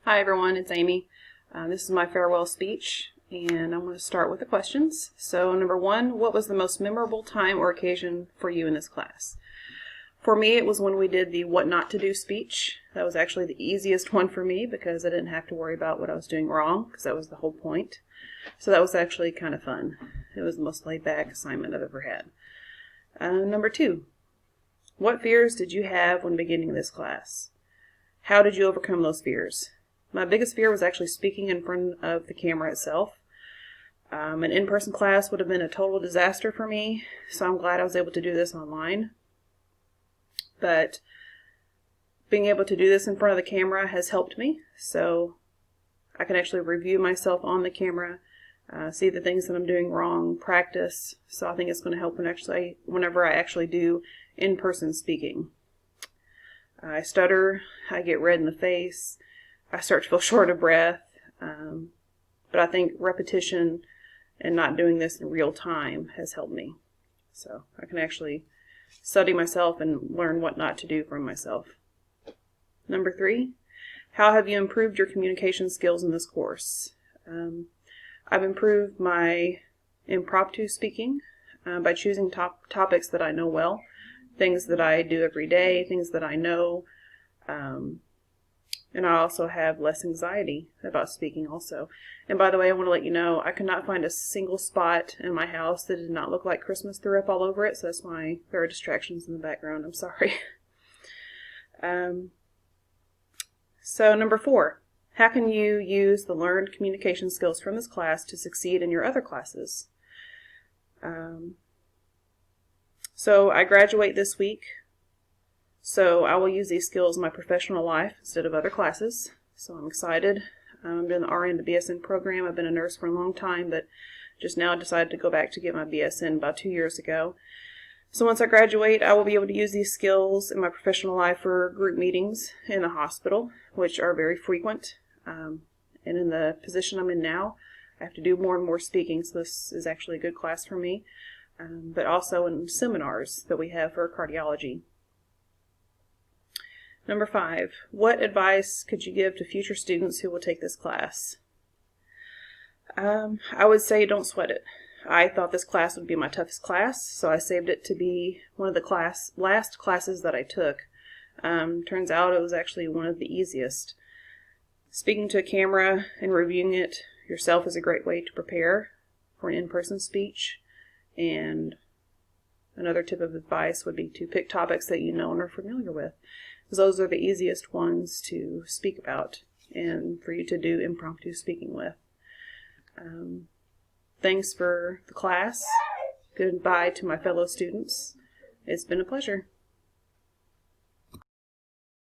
Hi everyone, it's Amy. This is my farewell speech, and I'm going to start with the questions. So number one, what was the most memorable time or occasion for you in this class? For me, it was when we did the what not to do speech. That was actually the easiest one for me because I didn't have to worry about what I was doing wrong, because that was the whole point. So that was actually kind of fun. It was the most laid back assignment I've ever had. Number two, what fears did you have when beginning this class? How did you overcome those fears? My biggest fear was actually speaking in front of the camera itself. An in-person class would have been a total disaster for me, so I'm glad I was able to do this online. But being able to do this in front of the camera has helped me, so I can actually review myself on the camera, see the things that I'm doing wrong, practice. So I think it's going to help whenever I actually do in-person speaking. I stutter, I get red in the face, I start to feel short of breath, but I think repetition and not doing this in real time has helped me. So I can actually study myself and learn what not to do from myself. Number three, how have you improved your communication skills in this course? I've improved my impromptu speaking by choosing topics that I know well, things that I do every day, things that I know, and I also have less anxiety about speaking also. And by the way, I want to let you know, I could not find a single spot in my house that did not look like Christmas threw up all over it, so that's why there are distractions in the background. I'm sorry. So number four, how can you use the learned communication skills from this class to succeed in your other classes? So I graduate this week, so I will use these skills in my professional life instead of other classes. So I'm excited. I'm doing the RN to BSN program. I've been a nurse for a long time, but just now decided to go back to get my BSN about 2 years ago. So once I graduate, I will be able to use these skills in my professional life for group meetings in the hospital, which are very frequent. And in the position I'm in now, I have to do more and more speaking, so this is actually a good class for me. But also in seminars that we have for cardiology. Number five, what advice could you give to future students who will take this class? I would say don't sweat it. I thought this class would be my toughest class, so I saved it to be one of the last classes that I took. Turns out it was actually one of the easiest. Speaking to a camera and reviewing it yourself is a great way to prepare for an in-person speech. And another tip of advice would be to pick topics that you know and are familiar with, because those are the easiest ones to speak about and for you to do impromptu speaking with. Thanks for the class. Goodbye to my fellow students. It's been a pleasure.